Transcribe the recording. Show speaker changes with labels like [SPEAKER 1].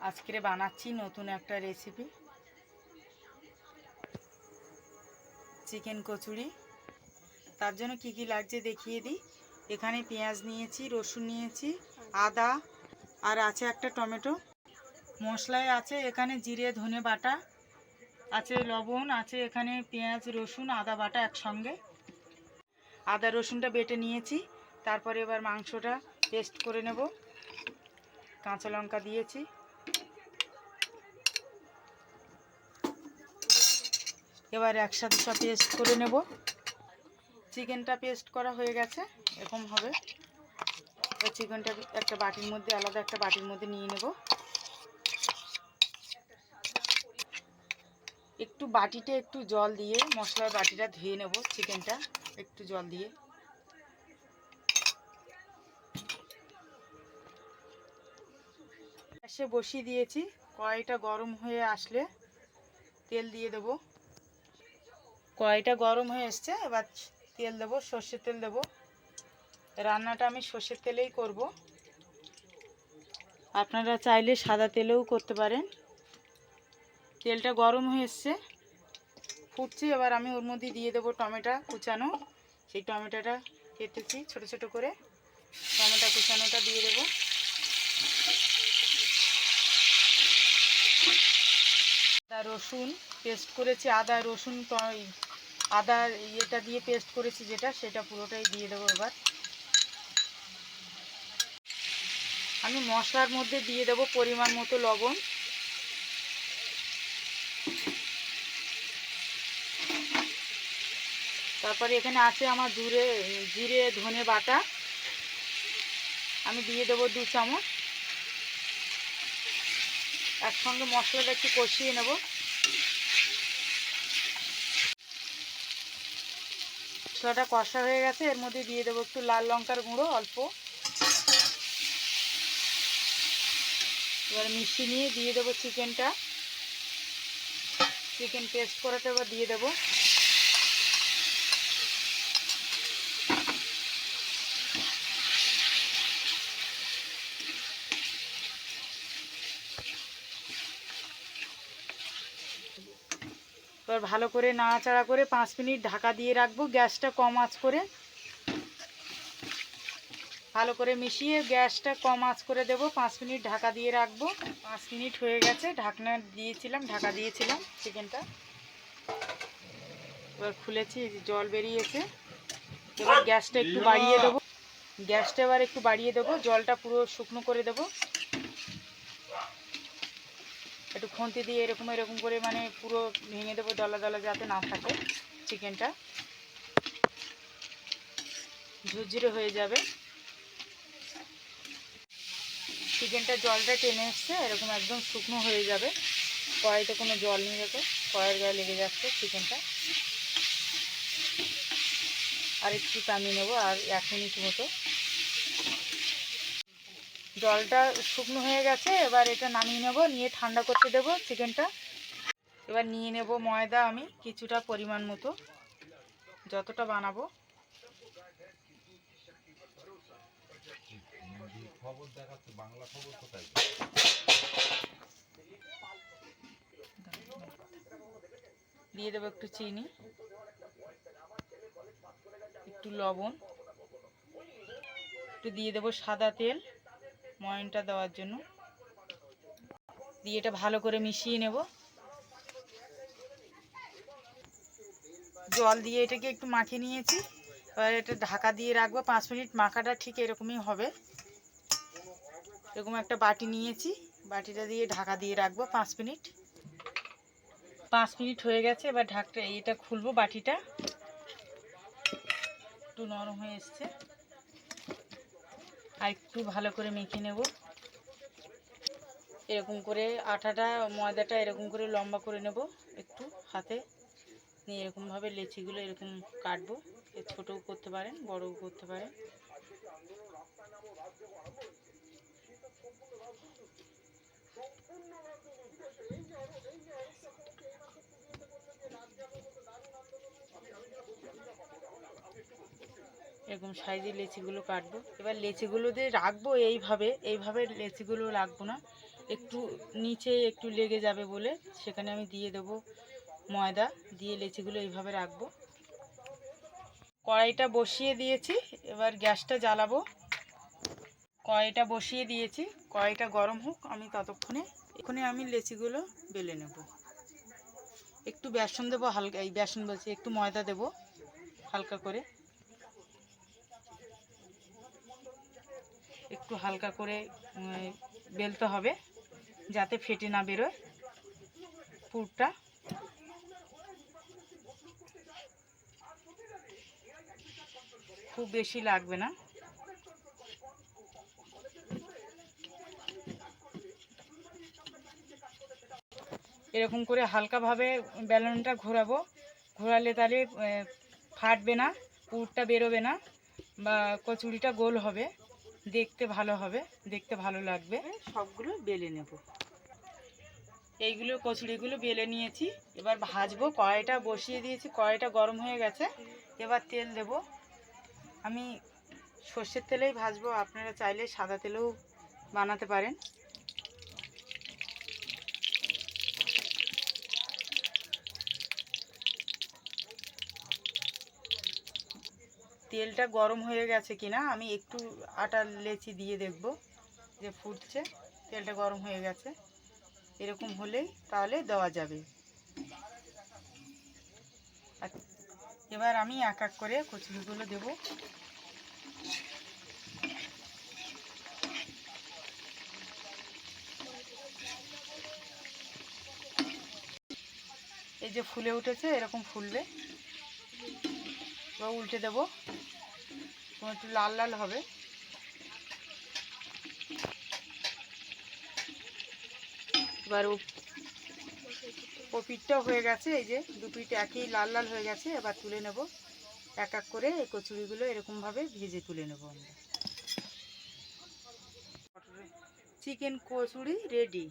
[SPEAKER 1] আজকে বানাচ্ছি নতুন একটা রেসিপি, চিকেন কচুরি। তার জন্য কি কি লাগছে দেখিয়ে দিই। এখানে পেঁয়াজ নিয়েছি, রসুন নিয়েছি, আদা, আর আছে একটা টমেটো। মশলায় আছে এখানে জিরে ধনে বাটা আছে, লবণ আছে, এখানে পেঁয়াজ রসুন আদা বাটা একসঙ্গে। আদা রসুনটা বেটে নিয়েছি। তারপরে এবার মাংসটা পেস্ট করে নেব। কাঁচা লঙ্কা দিয়েছি। এবার একসাথে সব পেস্ট করে নেব। চিকেনটা পেস্ট করা হয়ে গেছে, এরকম হবে। এবার চিকেনটা একটা বাটির মধ্যে, আলাদা একটা বাটির মধ্যে নিয়ে নেব। একটু বাটিতে একটু জল দিয়ে মশলার বাটিটা ধুয়ে নেব। চিকেনটা একটু জল দিয়ে গ্যাসে বসিয়ে দিয়েছি। কড়াইটা গরম হয়ে আসলে তেল দিয়ে দেব। কড়াইটা গরম হয়ে এসছে, এবার তেল দেবো, সর্ষের তেল দেবো। রান্নাটা আমি সর্ষের তেলেই করব, আপনারা চাইলে সাদা তেলেও করতে পারেন। তেলটা গরম হয়ে এসছে, ফুটছে। এবার আমি ওর মধ্যে দিয়ে দেবো টমেটো কুচানো। সেই টমেটোটা কেটেছি ছোট ছোট করে, টমেটো কুচানোটা দিয়ে দেবো। আদা রসুন পেস্ট করেছি, আদা রসুন আদার ইয়েটা দিয়ে পেস্ট করেছি যেটা, সেটা পুরোটাই দিয়ে দেবো। এবার আমি মশলার মধ্যে দিয়ে দেবো পরিমাণ মতো লবণ। তারপরে এখানে আছে আমার জিরে ধনে বাটা, আমি দিয়ে দেবো 2 চামচ। একসঙ্গে মশলাটা একটু কষিয়ে নেব। মশলাটা কষা হয়ে গেছে, এর মধ্যে দিয়ে দেবো একটু লাল লঙ্কার গুঁড়ো অল্প। এবার মিশিয়ে নিয়ে দিয়ে দেবো চিকেনটা। চিকেন পেস্ট করাটা এবার দিয়ে দেবো। এবার ভালো করে নাড়াচাড়া করে 5 মিনিট ঢাকা দিয়ে রাখবো, গ্যাসটা কম আঁচ করে। ভালো করে মিশিয়ে গ্যাসটা কম আঁচ করে দেবো, 5 মিনিট ঢাকা দিয়ে রাখবো। 5 মিনিট হয়ে গেছে, ঢাকনা দিয়েছিলাম, ঢাকা দিয়েছিলাম চিকেনটা। এবার খুলেছি, জল বেরিয়েছে। এবার গ্যাসটা একটু বাড়িয়ে দেবো। গ্যাসটা এবার একটু বাড়িয়ে দেবো, জলটা পুরো শুকনো করে দেবো। একটু খুন্তি দিয়ে এরকম এরকম করে মানে পুরো ভেঙে দেবো, দলা দলা যাতে না থাকে। চিকেনটা ঝুরঝুরে হয়ে যাবে। চিকেনটা জলটা টেনে এসছে, এরকম একদম শুকনো হয়ে যাবে। কড়াইতে কোনো জল নেই, দেখো কড়াইয়ের গায়ে লেগে যাচ্ছে চিকেনটা। আর একটু টানিয়ে নেবো, আর 1 মিনিট মতো। জলটা শুকনো হয়ে গেছে, এবার এটা নামিয়ে নেব, নিয়ে ঠান্ডা করতে দেবো চিকেনটা। এবার নিয়ে নেব ময়দা, আমি কিছুটা পরিমাণ মতো, যতটা বানাবো। দিয়ে দেবো একটু চিনি, একটু লবণ, একটু দিয়ে দেবো সাদা তেল ময়নটা দেওয়ার জন্য। দিয়ে এটা ভালো করে মিশিয়ে নেব। জল দিয়ে এটাকে একটু মাখিয়ে নিয়েছি। এবার এটা ঢাকা দিয়ে রাখবো 5 মিনিট। মাখাটা ঠিক এরকমই হবে। এরকম একটা বাটি নিয়েছি, বাটিটা দিয়ে ঢাকা দিয়ে রাখবো 5 মিনিট। 5 মিনিট হয়ে গেছে, এবার ঢাকটা এটা খুলবো। বাটিটা একটু নরম হয়ে এসছে, আর একটু ভালো করে মেখে নেব। এরকম করে আটাটা ময়দাটা এরকম করে লম্বা করে নেব একটু হাতে নিয়ে। এরকমভাবে লেচিগুলো এরকম কাটবো। ছোটও করতে পারেন, বড়ও করতে পারেন। এরকম সাইজে লেচিগুলো কাটবো। এবার লেচিগুলো দিয়ে রাখবো এইভাবে, এইভাবে লেচিগুলো রাখবো না, একটু নিচে একটু লেগে যাবে বলে সেখানে আমি দিয়ে দেবো ময়দা, দিয়ে লেচিগুলো এইভাবে রাখবো। কড়াইটা বসিয়ে দিয়েছি, এবার গ্যাসটা জ্বালাবো। কড়াইটা বসিয়ে দিয়েছি, কড়াইটা গরম হোক, আমি ততক্ষণে আমি লেচিগুলো বেলে নেব। একটু বেসন দেবো হালকা, এই বেসন বলছি, একটু ময়দা দেবো হালকা করে, একটু হালকা করে বেলতে হবে যাতে ফেটে না বেরোয় পুরটা। খুব বেশি লাগবে না। এরকম করে হালকাভাবে বেলনটা ঘোরাবো, ঘোরালে তাহলে ফাটবে না, পুরটা বেরোবে না, বা কচুরিটা গোল হবে, দেখতে ভালো হবে, দেখতে ভালো লাগবে। সবগুলো বেলে নেব। এইগুলো কচুরিগুলো বেলে নিয়েছি, এবার ভাজবো। কড়াইটা বসিয়ে দিয়েছি, কড়াইটা গরম হয়ে গেছে, এবার তেল দেব। আমি সর্ষের তেলেই ভাজবো, আপনারা চাইলে সাদা তেলেও বানাতে পারেন। তেলটা গরম হয়ে গেছে কিনা আমি একটু আটার লেচি দিয়ে দেখব যে ফুটছে, তেলটা গরম হয়ে গেছে, এরকম হলেই তাহলে দেওয়া যাবে। এবার আমি এক এক করে কচুরিগুলো দেব। এই যে ফুলে উঠেছে, এরকম ফুলবে, এবার উল্টে দেবো, একটু লাল লাল হবে। এবার ও পিঠটাও হয়ে গেছে, এই যে দু পিঠ একই লাল লাল হয়ে গেছে, এবার তুলে নেব। এক এক করে এই কচুরিগুলো এরকমভাবে ভেজে তুলে নেব আমরা। Chicken kachori ready.